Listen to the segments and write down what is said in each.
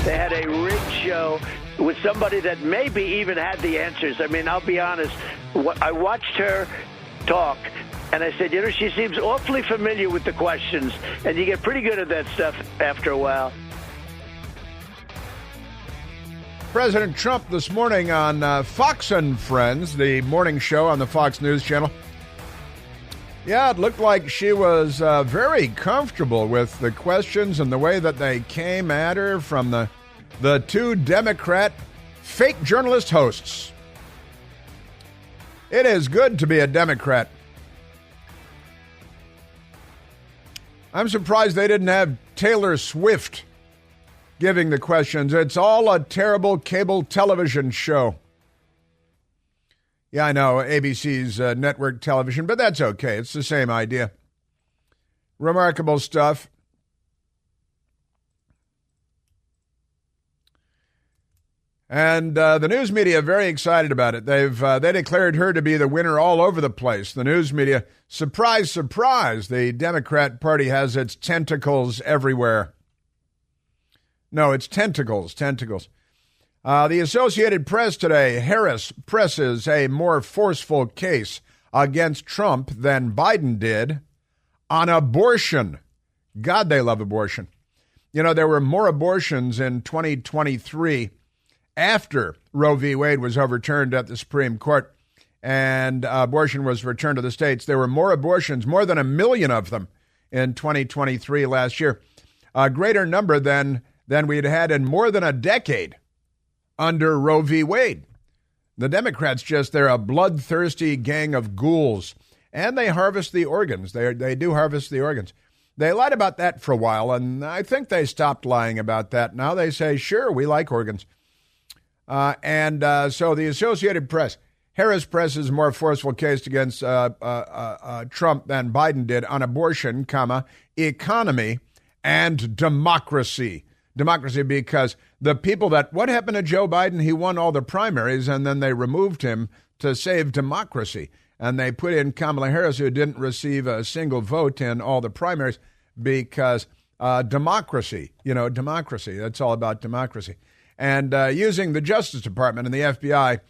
They had a rigged show with somebody that maybe even had the answers. I mean, I'll be honest. I watched her talk, and I said, she seems awfully familiar with the questions, and you get pretty good at that stuff after a while. President Trump this morning on Fox and Friends, the morning show on the Fox News Channel. Yeah, it looked like she was very comfortable with the questions and the way that they came at her from the two Democrat fake journalist hosts. It is good to be a Democrat. I'm surprised they didn't have Taylor Swift giving the questions. It's all a terrible cable television show. Yeah, I know, ABC's network television, but that's okay. It's the same idea. Remarkable stuff. And the news media very excited about it. They declared her to be the winner all over the place. The news media, surprise, surprise, the Democrat Party has its tentacles everywhere. No, it's tentacles. The Associated Press today, Harris presses a more forceful case against Trump than Biden did on abortion. God, they love abortion. There were more abortions in 2023 after Roe v. Wade was overturned at the Supreme Court and abortion was returned to the states. There were more abortions, more than 1 million of them in 2023 last year. A greater number than we'd had in more than a decade under Roe v. Wade. The Democrats they're a bloodthirsty gang of ghouls, and they harvest the organs. They do harvest the organs. They lied about that for a while, and I think they stopped lying about that. Now they say, sure, we like organs. So the Associated Press, Harris presses a more forceful case against Trump than Biden did on abortion, economy, and democracy. Democracy because the people what happened to Joe Biden? He won all the primaries and then they removed him to save democracy. And they put in Kamala Harris, who didn't receive a single vote in all the primaries because democracy, democracy. That's all about democracy. And using the Justice Department and the FBI,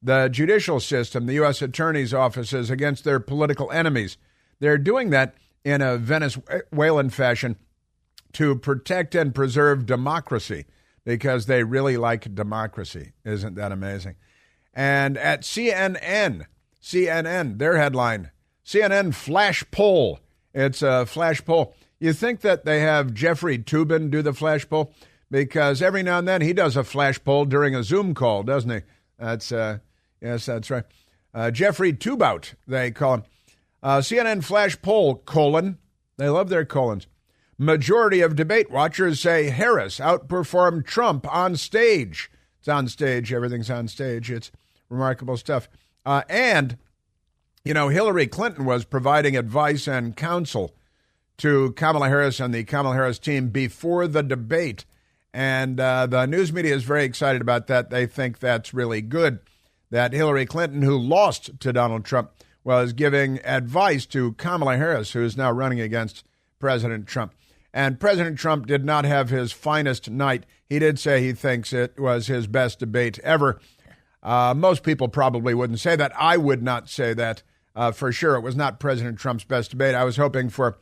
the judicial system, the U.S. attorney's offices against their political enemies. They're doing that in a Venezuelan fashion to protect and preserve democracy because they really like democracy. Isn't that amazing? And at CNN, their headline, CNN flash poll. It's a flash poll. You think that they have Jeffrey Toobin do the flash poll? Because every now and then he does a flash poll during a Zoom call, doesn't he? Yes, that's right. Jeffrey Toobout, they call him. CNN flash poll, : they love their colons. Majority of debate watchers say Harris outperformed Trump on stage. It's on stage. Everything's on stage. It's remarkable stuff. And Hillary Clinton was providing advice and counsel to Kamala Harris and the Kamala Harris team before the debate. And the news media is very excited about that. They think that's really good, that Hillary Clinton, who lost to Donald Trump, was giving advice to Kamala Harris, who is now running against President Trump. And President Trump did not have his finest night. He did say he thinks it was his best debate ever. Most people probably wouldn't say that. I would not say that for sure. It was not President Trump's best debate. I was hoping for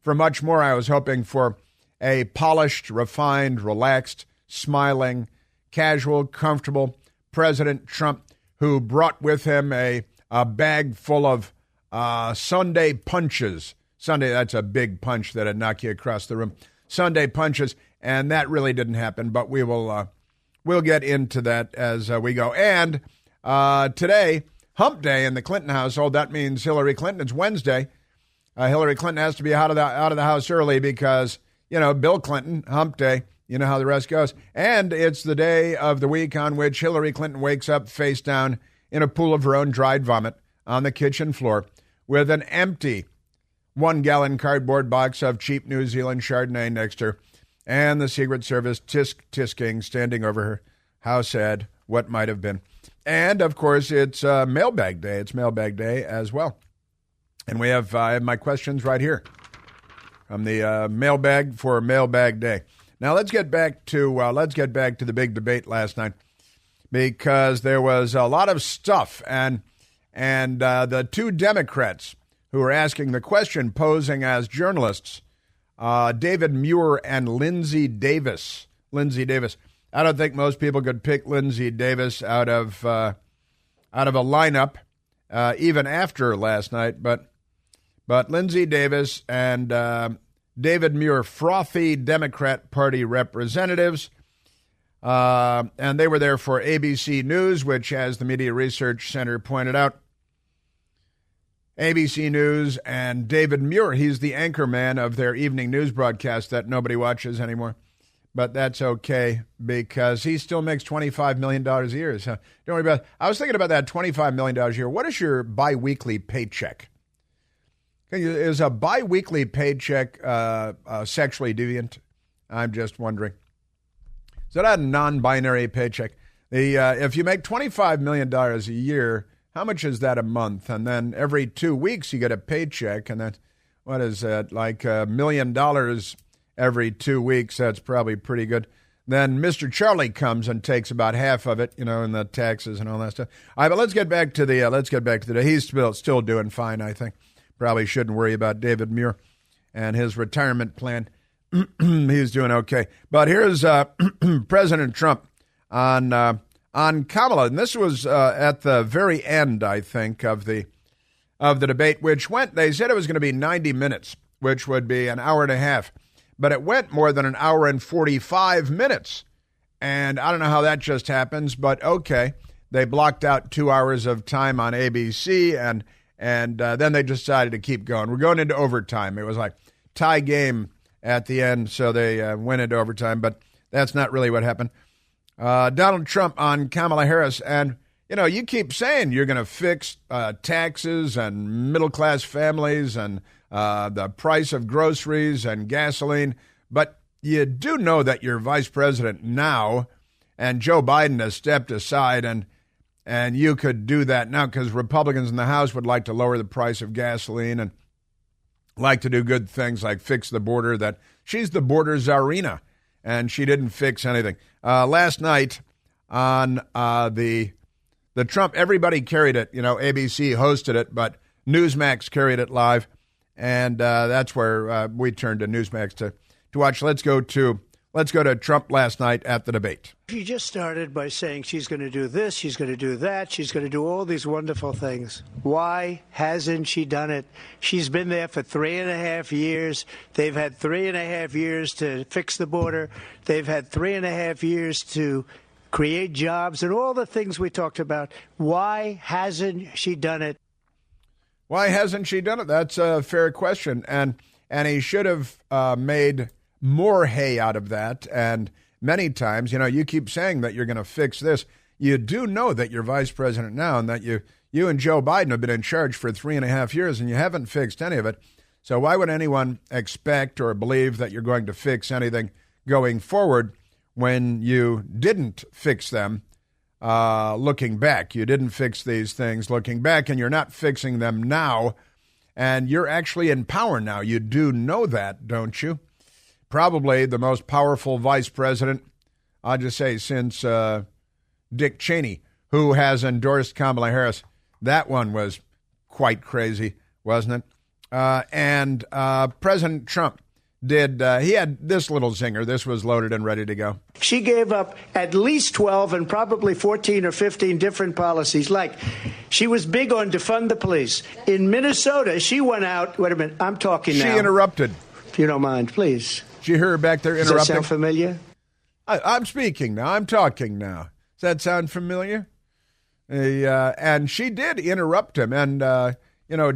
much more. I was hoping for a polished, refined, relaxed, smiling, casual, comfortable President Trump who brought with him a bag full of Sunday punches. Sunday, that's a big punch that'd knock you across the room. Sunday punches, and that really didn't happen, but we'll get into that as we go. And today, hump day in the Clinton household. That means Hillary Clinton. It's Wednesday. Hillary Clinton has to be out of the house early because, Bill Clinton, hump day. You know how the rest goes. And it's the day of the week on which Hillary Clinton wakes up face down in a pool of her own dried vomit on the kitchen floor with an empty 1-gallon cardboard box of cheap New Zealand Chardonnay next to her, and the Secret Service tisk-tisking standing over her. How sad, what might have been. And, of course, it's mailbag day. It's mailbag day as well. And I have my questions right here from the mailbag for Mailbag Day. Now let's get back to the big debate last night, because there was a lot of stuff, and the two Democrats who were asking the question, posing as journalists, David Muir and Lindsey Davis. I don't think most people could pick Lindsey Davis out of a lineup, even after last night. But Lindsey Davis and David Muir, frothy Democrat Party representatives, and they were there for ABC News, which, as the Media Research Center pointed out, ABC News and David Muir, he's the anchor man of their evening news broadcast that nobody watches anymore. But that's okay, because he still makes $25 million a year. So don't worry about it. I was thinking about that $25 million a year. What is your biweekly paycheck? Is a biweekly paycheck sexually deviant? I'm just wondering. Is that a non-binary paycheck? If you make $25 million a year, how much is that a month? And then every 2 weeks you get a paycheck, and then what is that, like $1 million every 2 weeks? That's probably pretty good. Then Mr. Charlie comes and takes about half of it, in the taxes and all that stuff. All right, but let's get back to the. He's still doing fine, I think. Probably shouldn't worry about David Muir and his retirement plan. He's doing okay. But here's President Trump on Kamala, and this was at the very end, I think, of the debate, which went. They said it was going to be 90 minutes, which would be an hour and a half, but it went more than an hour and 45 minutes, and I don't know how that just happens, but okay, they blocked out 2 hours of time on ABC, and then they decided to keep going. We're going into overtime. It was like tie game at the end, so they went into overtime, but that's not really what happened. Donald Trump on Kamala Harris, and you keep saying you're going to fix taxes and middle-class families and the price of groceries and gasoline, but you do know that you're vice president now, and Joe Biden has stepped aside, and you could do that now because Republicans in the House would like to lower the price of gasoline and like to do good things like fix the border. That she's the border czarina, and she didn't fix anything. Last night on the Trump, everybody carried it. ABC hosted it, but Newsmax carried it live, and that's where we turned to Newsmax to watch. Let's go to Trump last night at the debate. She just started by saying she's going to do this, she's going to do that, she's going to do all these wonderful things. Why hasn't she done it? She's been there for 3.5 years. They've had 3.5 years to fix the border. They've had 3.5 years to create jobs and all the things we talked about. Why hasn't she done it? Why hasn't she done it? That's a fair question. And he should have made more hay out of that. And many times, you keep saying that you're going to fix this. You do know that you're vice president now, and that you and Joe Biden have been in charge for 3.5 years, and you haven't fixed any of it. So why would anyone expect or believe that you're going to fix anything going forward when you didn't fix them looking back? You didn't fix these things looking back, and you're not fixing them now, and you're actually in power now. You do know that, don't you? Probably the most powerful vice president, I'll just say, since Dick Cheney, who has endorsed Kamala Harris. That one was quite crazy, wasn't it? And President Trump he had this little zinger. This was loaded and ready to go. She gave up at least 12 and probably 14 or 15 different policies. Like, she was big on defund the police. In Minnesota, she went out. Wait a minute, I'm talking now. She interrupted. If you don't mind, please. Did you hear her back there interrupting? Does that sound familiar? I'm speaking now. I'm talking now. Does that sound familiar? And she did interrupt him. And,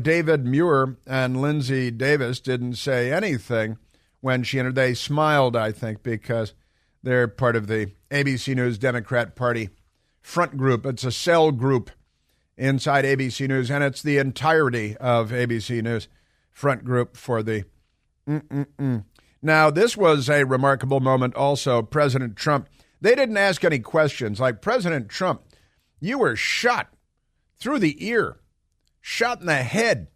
David Muir and Lindsey Davis didn't say anything when she entered. They smiled, I think, because they're part of the ABC News Democrat Party front group. It's a cell group inside ABC News, and it's the entirety of ABC News front group for the Now, this was a remarkable moment also. President Trump, they didn't ask any questions. Like, President Trump, you were shot through the ear, shot in the head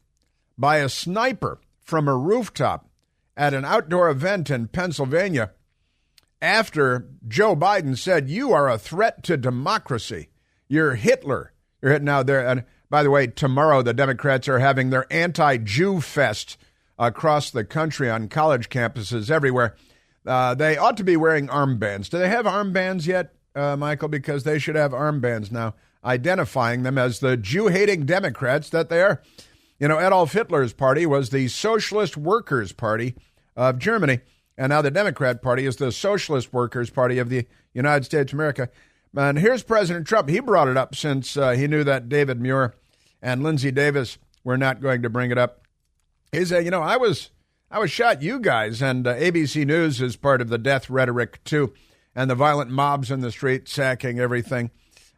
by a sniper from a rooftop at an outdoor event in Pennsylvania. after Joe Biden said, "You are a threat to democracy. You're Hitler." You're hitting out there. And by the way, tomorrow the Democrats are having their anti-Jew fest across the country on college campuses everywhere. They ought to be wearing armbands. Do they have armbands yet, Michael? Because they should have armbands now, identifying them as the Jew-hating Democrats that they are. You know, Adolf Hitler's party was the Socialist Workers' Party of Germany, and now the Democrat Party is the Socialist Workers' Party of the United States of America. And here's President Trump. He brought it up since he knew that David Muir and Lindsey Davis were not going to bring it up. He said, you know, I was shot, you guys, and ABC News is part of the death rhetoric, too, and the violent mobs in the street sacking everything,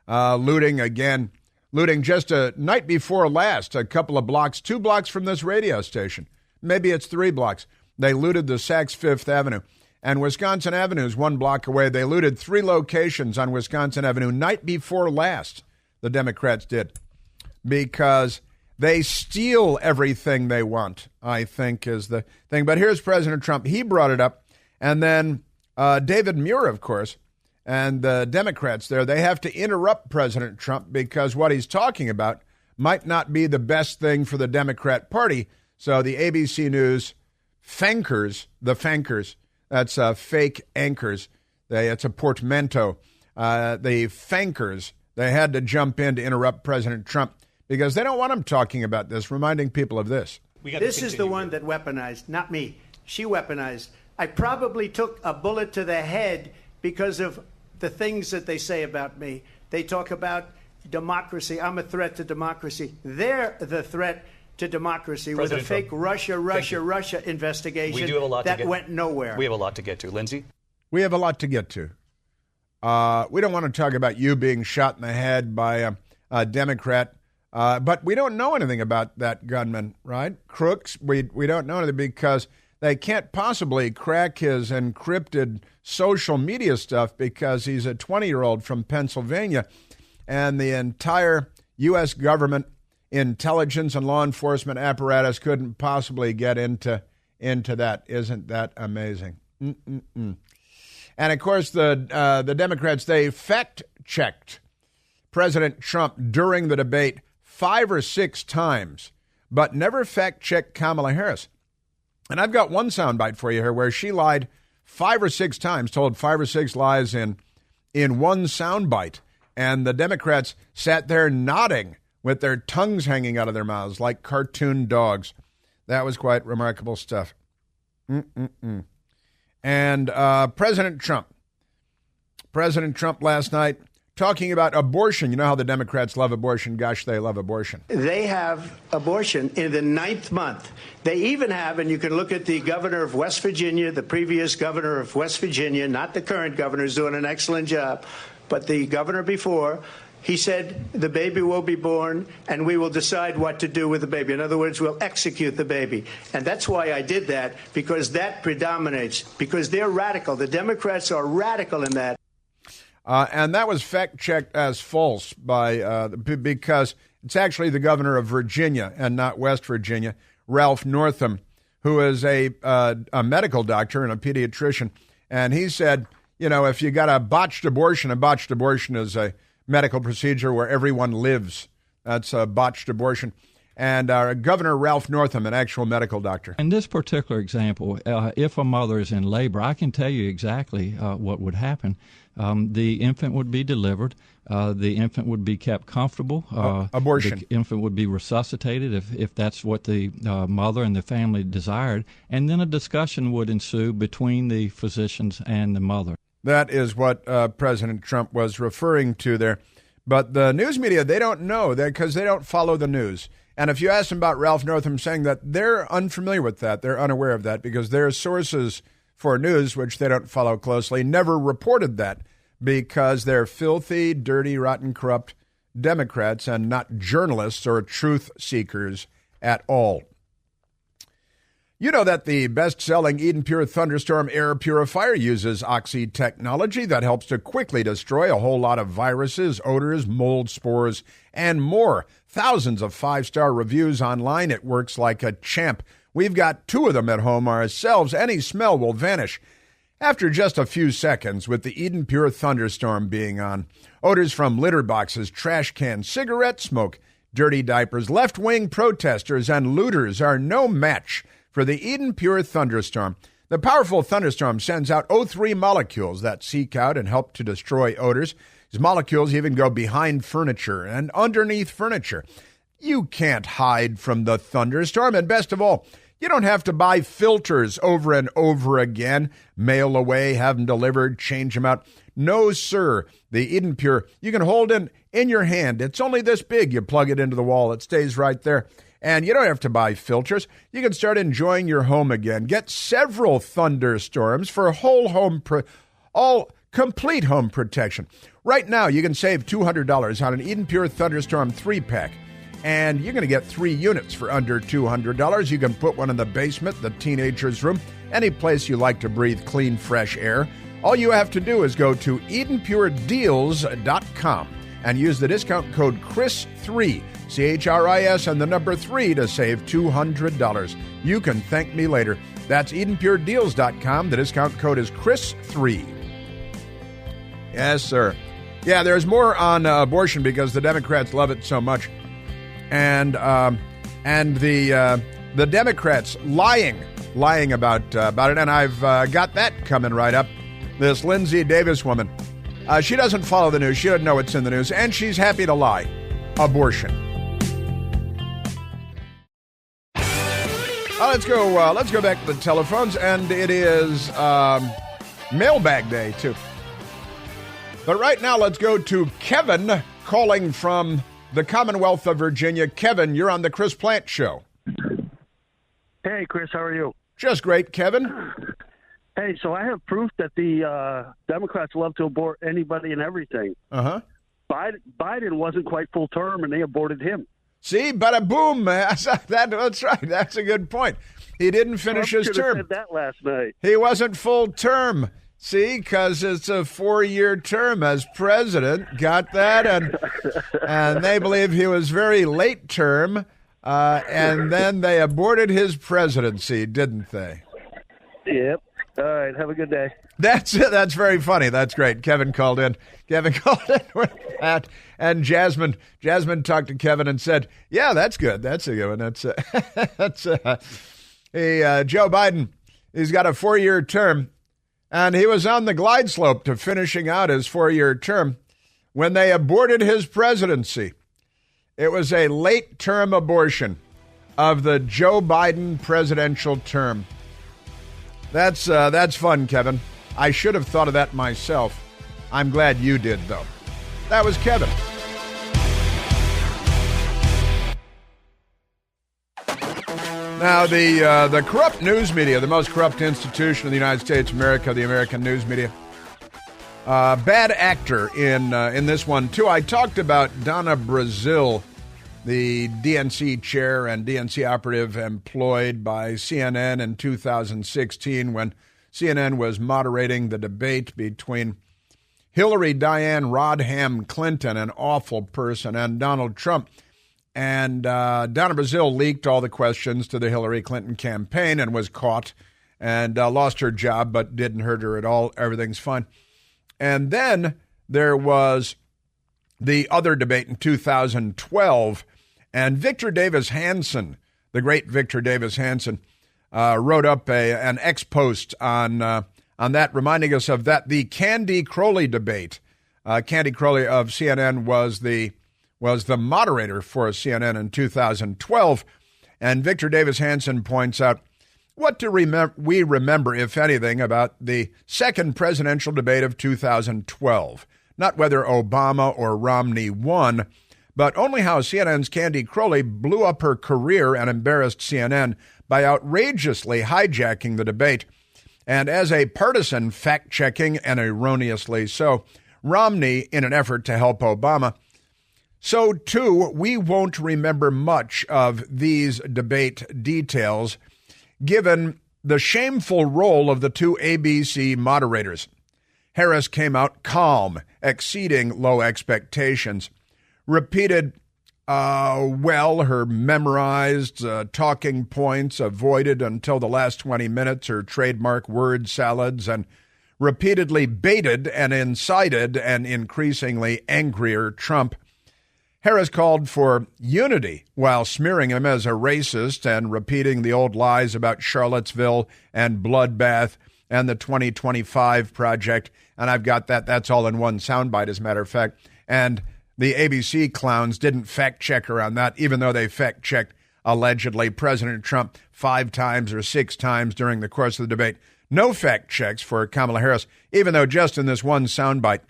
looting again. Looting just a night before last, a couple of blocks, 2 blocks from this radio station. Maybe it's 3 blocks. They looted the Saks Fifth Avenue. And Wisconsin Avenue is 1 block away. They looted 3 locations on Wisconsin Avenue night before last, the Democrats did, because they steal everything they want, I think is the thing. But here's President Trump. He brought it up. And then David Muir, of course, and the Democrats there, they have to interrupt President Trump because what he's talking about might not be the best thing for the Democrat Party. So the ABC News Fankers, that's fake anchors. It's a portmanteau. The Fankers, they had to jump in to interrupt President Trump because they don't want him talking about this, reminding people of this. This is the one that weaponized, not me. She weaponized. I probably took a bullet to the head because of the things that they say about me. They talk about democracy. I'm a threat to democracy. They're the threat to democracy President with a fake Trump. Russia investigation we do have a lot that went nowhere. We have a lot to get to. Lindsey? We have a lot to get to. We don't want to talk about you being shot in the head by a Democrat, but we don't know anything about that gunman, right? Crooks, we don't know anything because they can't possibly crack his encrypted social media stuff because he's a 20-year-old from Pennsylvania, and the entire U.S. government intelligence and law enforcement apparatus couldn't possibly get into that. Isn't that amazing? And, of course, the Democrats, they fact-checked President Trump during the debate 5 or 6 times, but never fact-checked Kamala Harris. And I've got one soundbite for you here where she lied 5 or 6 times, told 5 or 6 lies in one soundbite. And the Democrats sat there nodding with their tongues hanging out of their mouths like cartoon dogs. That was quite remarkable stuff. And President Trump last night talking about abortion. You know how the Democrats love abortion. Gosh, they love abortion. They have abortion in the 9th month. They even have, and you can look at the governor of West Virginia, the previous governor of West Virginia, not the current governor, who's doing an excellent job, but the governor before, he said the baby will be born and we will decide what to do with the baby. In other words, we'll execute the baby. And that's why I did that, because that predominates, because they're radical. The Democrats are radical in that. And that was fact-checked as false because it's actually the governor of Virginia and not West Virginia, Ralph Northam, who is a medical doctor and a pediatrician. And he said, you know, if you got a botched abortion is a medical procedure where everyone lives. That's a botched abortion. And Governor Ralph Northam, an actual medical doctor. In this particular example, if a mother is in labor, I can tell you exactly what would happen. The infant would be delivered. The infant would be kept comfortable. Abortion. The infant would be resuscitated if that's what the mother and the family desired. And then a discussion would ensue between the physicians and the mother. That is what President Trump was referring to there. But the news media, they don't know that because they don't follow the news. And if you ask them about Ralph Northam saying that, they're unfamiliar with that. They're unaware of that because their sources for news, which they don't follow closely, never reported that because they're filthy, dirty, rotten, corrupt Democrats and not journalists or truth seekers at all. You know that the best-selling Eden Pure Thunderstorm air purifier uses Oxy technology that helps to quickly destroy a whole lot of viruses, odors, mold spores, and more. Thousands of 5-star reviews online. It works like a champ. We've got 2 of them at home ourselves. Any smell will vanish. After just a few seconds, with the Eden Pure thunderstorm being on, odors from litter boxes, trash cans, cigarette smoke, dirty diapers, left-wing protesters, and looters are no match for the Eden Pure thunderstorm. The powerful thunderstorm sends out O3 molecules that seek out and help to destroy odors. These molecules even go behind furniture and underneath furniture. You can't hide from the thunderstorm, and best of all, you don't have to buy filters over and over again, mail away, have them delivered, change them out. No, sir. The Eden Pure, you can hold it in your hand. It's only this big. You plug it into the wall. It stays right there. And you don't have to buy filters. You can start enjoying your home again. Get several thunderstorms for all complete home protection. Right now, you can save $200 on an Eden Pure Thunderstorm 3-pack. And you're going to get 3 units for under $200. You can put one in the basement, the teenager's room, any place you like to breathe clean, fresh air. All you have to do is go to EdenPureDeals.com and use the discount code CHRIS3, CHRIS, and the number 3 to save $200. You can thank me later. That's EdenPureDeals.com. The discount code is CHRIS3. Yes, sir. Yeah, there's more on abortion because the Democrats love it so much. And the Democrats lying about it, and I've got that coming right up. This Lindsay Davis woman, she doesn't follow the news, she doesn't know what's in the news, and she's happy to lie. Abortion. Let's go back to the telephones, and it is mailbag day too. But right now, let's go to Kevin calling from the Commonwealth of Virginia. Kevin, you're on the Chris Plant Show. Hey, Chris, how are you? Just great, Kevin. Hey, so I have proof that the Democrats love to abort anybody and everything. Uh-huh. Biden wasn't quite full term, and they aborted him. See, bada boom. That's right. That's a good point. He didn't finish his term. Said that last night. He wasn't full term. See, because it's a 4-year term as president. Got that? And they believe he was very late term, and then they aborted his presidency, didn't they? Yep. All right. Have a good day. That's it. That's very funny. That's great. Kevin called in. With that. And Jasmine talked to Kevin and said, yeah, that's good. That's a good one. That's Joe Biden, he's got a 4-year term. And he was on the glide slope to finishing out his 4-year term when they aborted his presidency. It was a late-term abortion of the Joe Biden presidential term. That's fun, Kevin. I should have thought of that myself. I'm glad you did, though. That was Kevin. Now, the corrupt news media, the most corrupt institution in the United States of America, the American news media, bad actor in this one, too. I talked about Donna Brazile, the DNC chair and DNC operative employed by CNN in 2016 when CNN was moderating the debate between Hillary Diane Rodham Clinton, an awful person, and Donald Trump. And Donna Brazile leaked all the questions to the Hillary Clinton campaign and was caught and lost her job, but didn't hurt her at all. Everything's fine. And then there was the other debate in 2012, and Victor Davis Hanson, the great Victor Davis Hanson, wrote up an ex-post on that, reminding us of that. The Candy Crowley debate. Candy Crowley of CNN was the moderator for CNN in 2012, and Victor Davis Hanson points out, what do we remember, if anything, about the second presidential debate of 2012? Not whether Obama or Romney won, but only how CNN's Candy Crowley blew up her career and embarrassed CNN by outrageously hijacking the debate. And as a partisan fact-checking, and erroneously so, Romney in an effort to help Obama. So, too, we won't remember much of these debate details, given the shameful role of the two ABC moderators. Harris came out calm, exceeding low expectations, repeated, her memorized talking points, avoided until the last 20 minutes her trademark word salads, and repeatedly baited and incited an increasingly angrier Trump. Harris called for unity while smearing him as a racist and repeating the old lies about Charlottesville and bloodbath and the 2025 project. And I've got that. That's all in one soundbite, as a matter of fact. And the ABC clowns didn't fact check her on that, even though they fact checked allegedly President Trump 5 times or 6 times during the course of the debate. No fact checks for Kamala Harris, even though just in this one soundbite,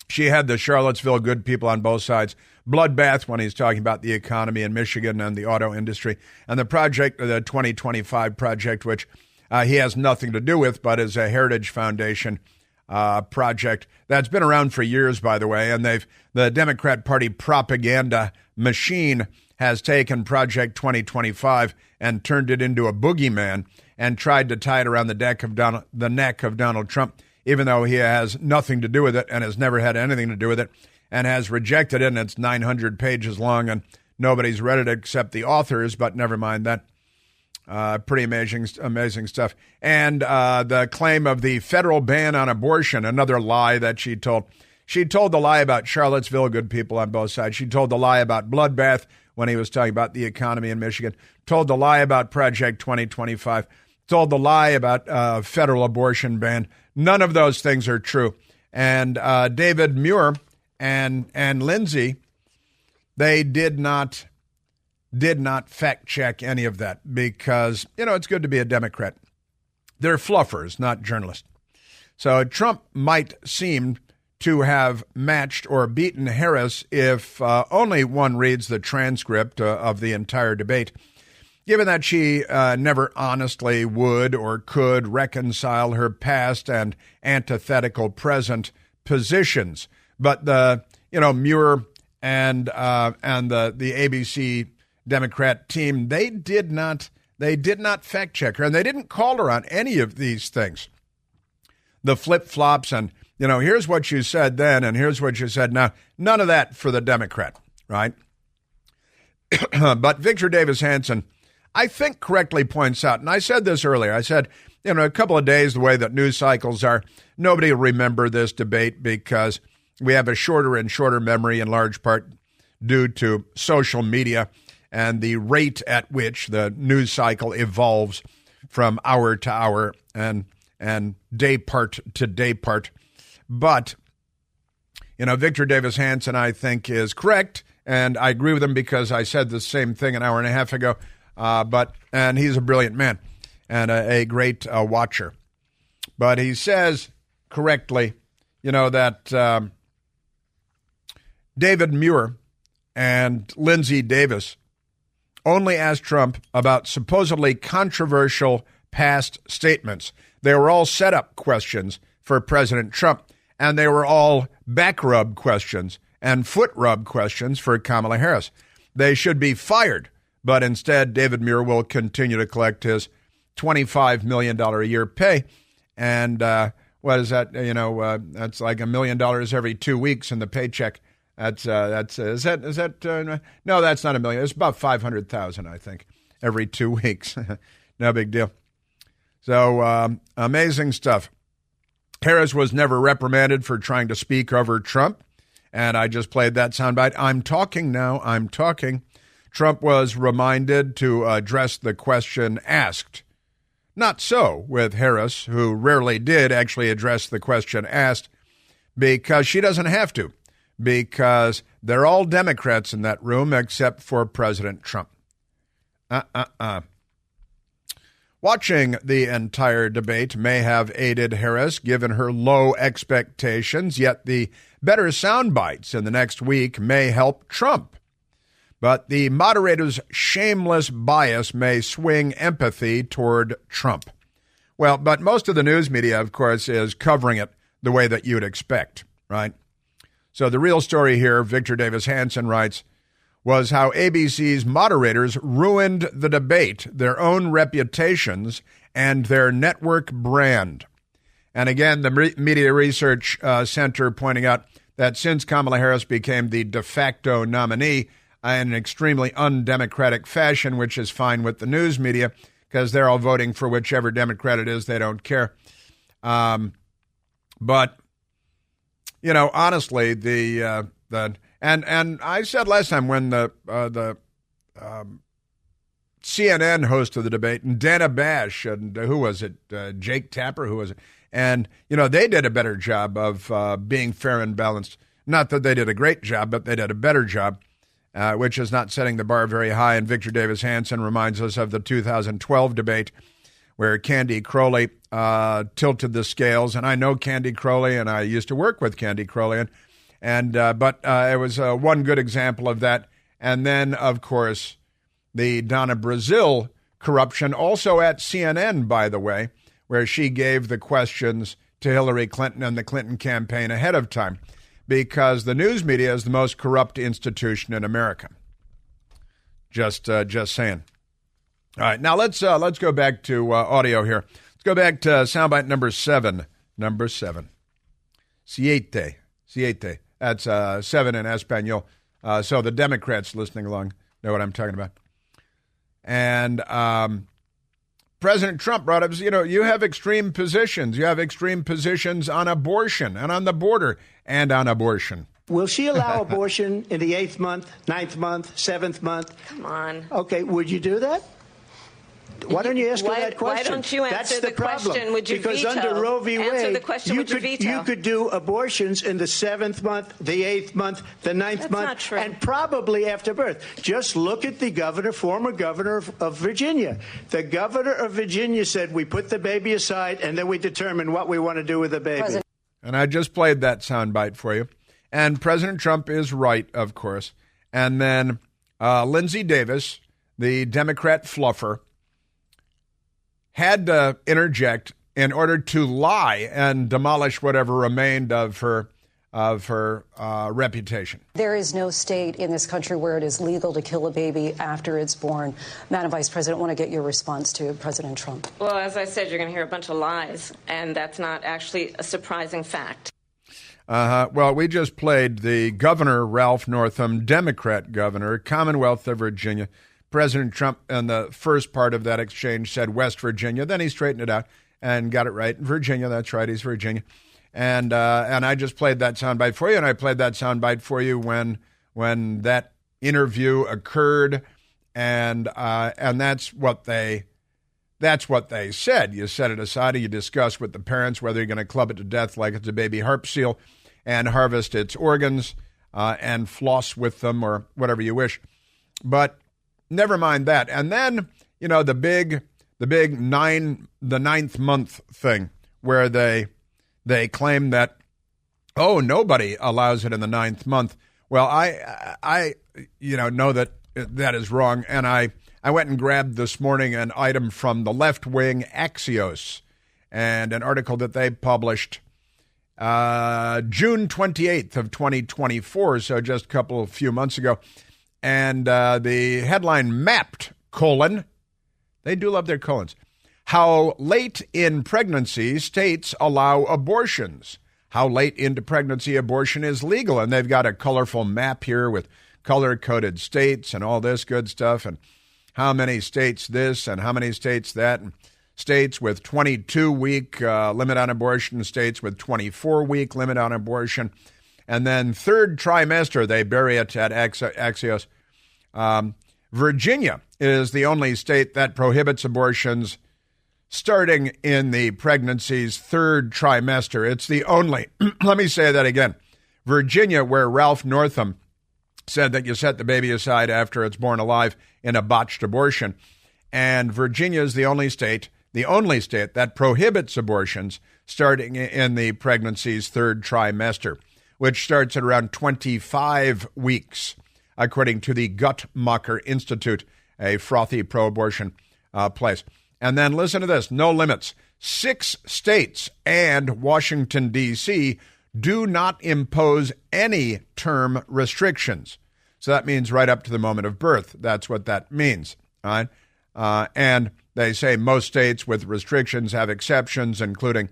she had the Charlottesville good people on both sides. Bloodbath when he's talking about the economy in Michigan and the auto industry. And the project, the 2025 project, which he has nothing to do with, but is a Heritage Foundation project that's been around for years, by the way. And the Democrat Party propaganda machine has taken Project 2025 and turned it into a boogeyman and tried to tie it around the neck of Donald Trump, even though he has nothing to do with it and has never had anything to do with it and has rejected it. And it's 900 pages long and nobody's read it except the authors, but never mind that. Pretty amazing stuff. And the claim of the federal ban on abortion, another lie that she told. She told the lie about Charlottesville, good people on both sides. She told the lie about bloodbath when he was talking about the economy in Michigan. Told the lie about Project 2025. Told the lie about federal abortion ban. None of those things are true. And David Muir and Lindsay, they did not fact check any of that because, it's good to be a Democrat. They're fluffers, not journalists. So Trump might seem to have matched or beaten Harris if only one reads the transcript of the entire debate, given that she never honestly would or could reconcile her past and antithetical present positions. But Muir and the ABC Democrat team, they did not fact check her, and they didn't call her on any of these things. The flip-flops and, here's what you said then and here's what you said now. None of that for the Democrat, right? But Victor Davis Hanson, I think, correctly points out, and I said this earlier, I said, a couple of days, the way that news cycles are, nobody will remember this debate because we have a shorter and shorter memory in large part due to social media and the rate at which the news cycle evolves from hour to hour and day part to day part. But, Victor Davis Hanson, I think, is correct, and I agree with him because I said the same thing an hour and a half ago. And he's a brilliant man and a great watcher. But he says correctly, that David Muir and Lindsay Davis only asked Trump about supposedly controversial past statements. They were all setup questions for President Trump, and they were all back rub questions and foot rub questions for Kamala Harris. They should be fired, but instead David Muir will continue to collect his $25 million a year pay. And what is that? That's like $1 million every 2 weeks in the paycheck. No, that's not $1 million. It's about 500,000, I think, every 2 weeks. No big deal. So amazing stuff. Harris was never reprimanded for trying to speak over Trump. And I just played that soundbite. I'm talking now. I'm talking. Trump was reminded to address the question asked. Not so with Harris, who rarely did actually address the question asked because she doesn't have to, because they're all Democrats in that room except for President Trump. Watching the entire debate may have aided Harris, given her low expectations, yet the better sound bites in the next week may help Trump. But the moderator's shameless bias may swing empathy toward Trump. Well, but most of the news media, of course, is covering it the way that you'd expect, right? So the real story here, Victor Davis Hanson writes, was how ABC's moderators ruined the debate, their own reputations, and their network brand. And again, the Media Research Center pointing out that since Kamala Harris became the de facto nominee in an extremely undemocratic fashion, which is fine with the news media because they're all voting for whichever Democrat it is, they don't care. But, honestly, and I said last time when the CNN hosted the debate, and Dana Bash, and who was it? Jake Tapper, who was it? And, they did a better job of being fair and balanced. Not that they did a great job, but they did a better job, which is not setting the bar very high. And Victor Davis Hanson reminds us of the 2012 debate where Candy Crowley tilted the scales. And I know Candy Crowley, and I used to work with Candy Crowley. But it was one good example of that. And then, of course, the Donna Brazile corruption, also at CNN, by the way, where she gave the questions to Hillary Clinton and the Clinton campaign ahead of time, because the news media is the most corrupt institution in America. Just saying. All right, now let's go back to audio here. Let's go back to soundbite number 7. Number 7. Siete. That's 7 in Espanol. So the Democrats listening along know what I'm talking about. And President Trump brought up, you have extreme positions. You have extreme positions on abortion and on the border and on abortion. Will she allow abortion in the 8th month, 9th month, 7th month? Come on. Okay, would you do that? Why don't you ask her that question? Why don't you answer the question? Would you because veto? Under Roe v. Wade, answer the question, would you veto? You could do abortions in the 7th month, the 8th month, the 9th That's month, not true. and probably after birth. Just look at the former governor of Virginia. The governor of Virginia said, we put the baby aside, and then we determine what we want to do with the baby. And I just played that soundbite for you. And President Trump is right, of course. And then Lindsey Davis, the Democrat fluffer, had to interject in order to lie and demolish whatever remained of her reputation. There is no state in this country where it is legal to kill a baby after it's born. Madam Vice President, I want to get your response to President Trump. Well, as I said, you're going to hear a bunch of lies, and that's not actually a surprising fact. Well, we just played the Governor Ralph Northam, Democrat governor, Commonwealth of Virginia. President Trump, in the first part of that exchange, said West Virginia. Then he straightened it out and got it right. Virginia, that's right, he's Virginia. And I just played that soundbite for you, and I played that soundbite for you when that interview occurred, and that's what they said. You set it aside, and you discuss with the parents whether you're going to club it to death like it's a baby harp seal and harvest its organs and floss with them or whatever you wish. But never mind that. And then, the big 9th month thing where they claim that, nobody allows it in the 9th month. Well, I know that is wrong. And I went and grabbed this morning an item from the left-wing Axios and an article that they published June 28th of 2024, so just a few months ago. And the headline mapped, they do love their colons, how late in pregnancy states allow abortions, how late into pregnancy abortion is legal. And they've got a colorful map here with color-coded states and all this good stuff, and how many states this and how many states that, and states with 22-week limit on abortion, states with 24-week limit on abortion. And then third trimester, they bury it at Axios. Virginia is the only state that prohibits abortions starting in the pregnancy's third trimester. It's the only, let me say that again, Virginia, where Ralph Northam said that you set the baby aside after it's born alive in a botched abortion. And Virginia is the only state that prohibits abortions starting in the pregnancy's third trimester, which starts at around 25 weeks, according to the Guttmacher Institute, a frothy pro-abortion place. And then listen to this, no limits. 6 states and Washington, D.C. do not impose any term restrictions. So that means right up to the moment of birth. That's what that means. All right? And they say most states with restrictions have exceptions, including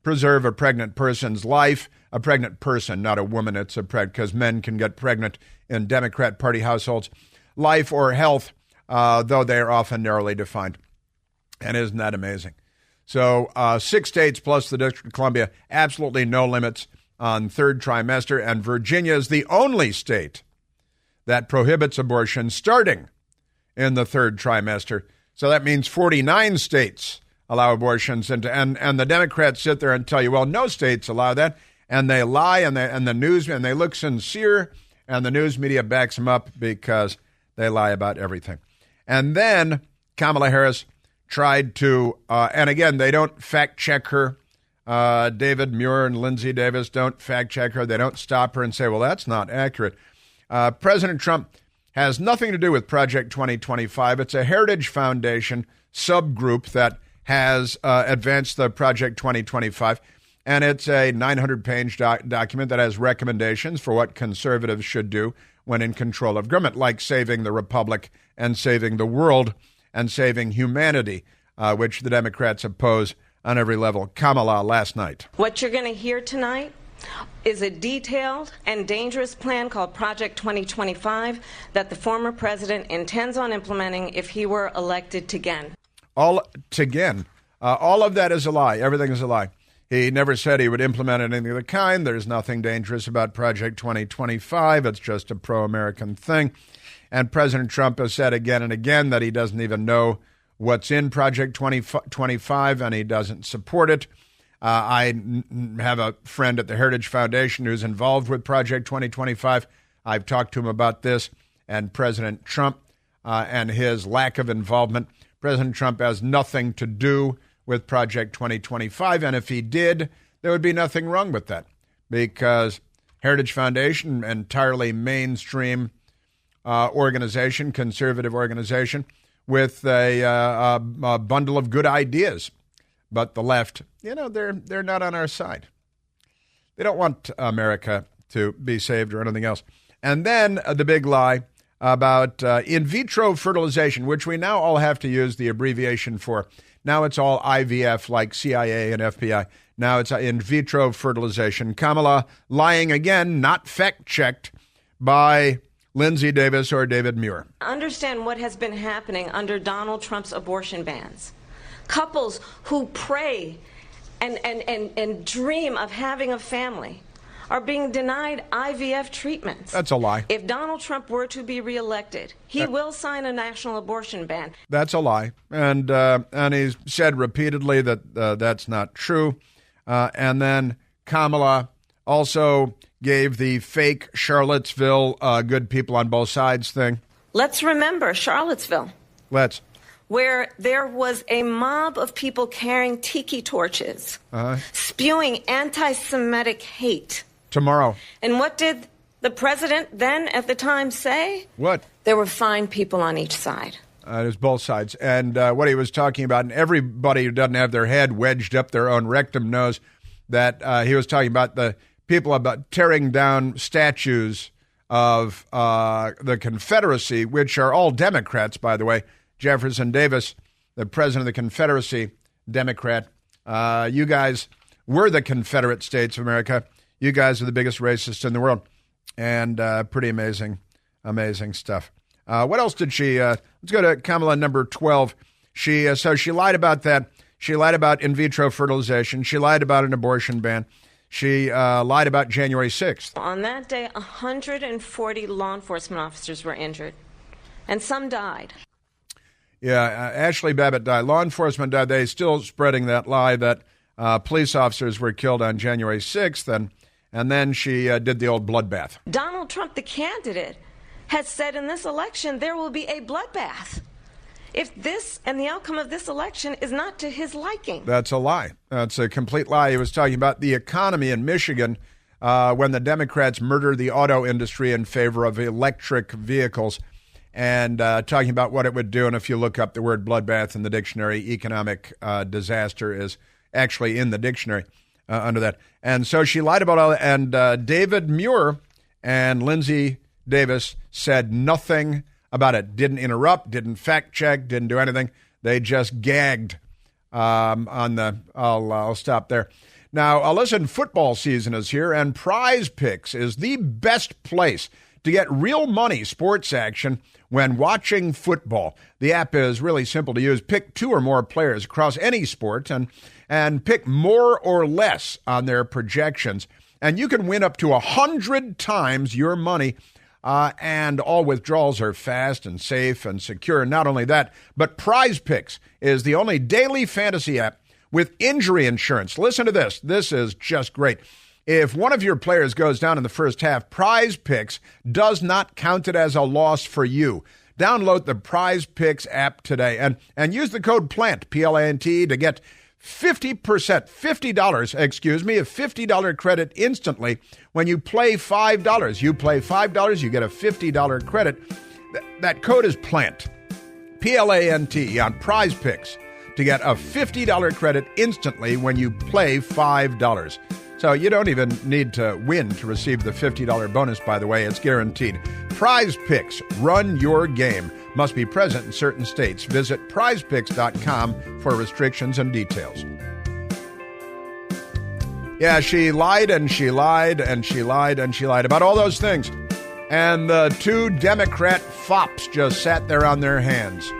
preserve a pregnant person's life. A pregnant person, not a woman, it's a because men can get pregnant in Democrat Party households. Life or health, though they are often narrowly defined. And isn't that amazing? So 6 states plus the District of Columbia, absolutely no limits on third trimester. And Virginia is the only state that prohibits abortion starting in the third trimester. So that means 49 states allow abortions. And the Democrats sit there and tell you, well, no states allow that. And they lie, and they look sincere, and the news media backs them up because they lie about everything. And then Kamala Harris tried to, and again, they don't fact check her. David Muir and Lindsey Davis don't fact check her. They don't stop her and say, well, that's not accurate. President Trump has nothing to do with Project 2025. It's a Heritage Foundation subgroup that has advanced the Project 2025. And it's a 900-page document that has recommendations for what conservatives should do when in control of government, like saving the republic and saving the world and saving humanity, which the Democrats oppose on every level. Kamala last night. What you're going to hear tonight is a detailed and dangerous plan called Project 2025 that the former president intends on implementing if he were elected again. All of that is a lie. Everything is a lie. He never said he would implement anything of the kind. There's nothing dangerous about Project 2025. It's just a pro-American thing. And President Trump has said again and again that he doesn't even know what's in Project 2025 and he doesn't support it. I have a friend at the Heritage Foundation who's involved with Project 2025. I've talked to him about this and President Trump and his lack of involvement. President Trump has nothing to do with Project 2025, and if he did, there would be nothing wrong with that because Heritage Foundation, entirely mainstream organization, conservative organization, with a bundle of good ideas. But the left, they're not on our side. They don't want America to be saved or anything else. And then the big lie about in vitro fertilization, which we now all have to use the abbreviation for. Now it's all IVF like CIA and FBI. Now it's in vitro fertilization. Kamala lying again, not fact-checked by Lindsey Davis or David Muir. Understand what has been happening under Donald Trump's abortion bans. Couples who pray and dream of having a family are being denied IVF treatments. That's a lie. If Donald Trump were to be reelected, he will sign a national abortion ban. That's a lie. And he's said repeatedly that that's not true. And then Kamala also gave the fake Charlottesville good people on both sides thing. Let's remember Charlottesville. Let's. Where there was a mob of people carrying tiki torches, spewing anti-Semitic hate. Tomorrow. And what did the president then at the time say? What? There were fine people on each side. There's both sides. And what he was talking about, and everybody who doesn't have their head wedged up their own rectum knows that he was talking about the people about tearing down statues of the Confederacy, which are all Democrats, by the way. Jefferson Davis, the president of the Confederacy, Democrat. You guys were the Confederate States of America. You guys are the biggest racists in the world. And pretty amazing stuff. What else did she... let's go to Kamala number 12. So she lied about that. She lied about in vitro fertilization. She lied about an abortion ban. She lied about January 6th. On that day, 140 law enforcement officers were injured, and some died. Yeah, Ashley Babbitt died. Law enforcement died. They're still spreading that lie that police officers were killed on January 6th, and then she did the old bloodbath. Donald Trump, the candidate, has said in this election there will be a bloodbath if this and the outcome of this election is not to his liking. That's a lie. That's a complete lie. He was talking about the economy in Michigan when the Democrats murdered the auto industry in favor of electric vehicles, and talking about what it would do. And if you look up the word bloodbath in the dictionary, economic disaster is actually in the dictionary under that. And so she lied about all that. And David Muir and Lindsey Davis said nothing about it. Didn't interrupt, didn't fact check, didn't do anything. They just gagged on the... I'll stop there. Now, listen, football season is here, and Prize Picks is the best place to get real money sports action when watching football. The app is really simple to use. Pick 2 or more players across any sport and pick more or less on their projections. And you can win up to 100 times your money. And all withdrawals are fast and safe and secure. Not only that, but Prize Picks is the only daily fantasy app with injury insurance. Listen to this. This is just great. If one of your players goes down in the first half, Prize Picks does not count it as a loss for you. Download the Prize Picks app today and use the code PLANT, P-L-A-N-T, to get $50, a $50 credit instantly when you play $5. You play $5, you get a $50 credit. That code is PLANT, P-L-A-N-T, on Prize Picks to get a $50 credit instantly when you play $5. So you don't even need to win to receive the $50 bonus, by the way. It's guaranteed. Prize Picks, run your game. Must be present in certain states. Visit prizepicks.com for restrictions and details. Yeah, she lied and she lied and she lied and she lied about all those things. And the 2 Democrat fops just sat there on their hands.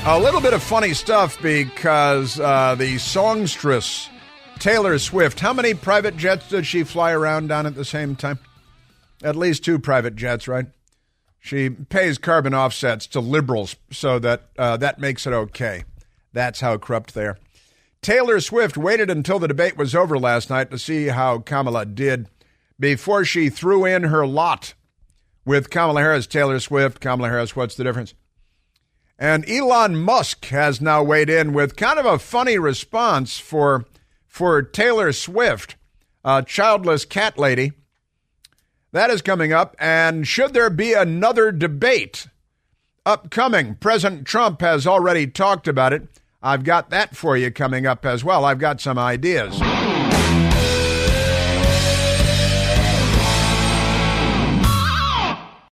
A little bit of funny stuff because the songstress Taylor Swift, how many private jets does she fly around down at the same time? At least 2 private jets, right? She pays carbon offsets to liberals so that that makes it okay. That's how corrupt they are. Taylor Swift waited until the debate was over last night to see how Kamala did before she threw in her lot with Kamala Harris. Taylor Swift, Kamala Harris, what's the difference? And Elon Musk has now weighed in with kind of a funny response for Taylor Swift, a childless cat lady. That is coming up. And should there be another debate upcoming? President Trump has already talked about it. I've got that for you coming up as well. I've got some ideas.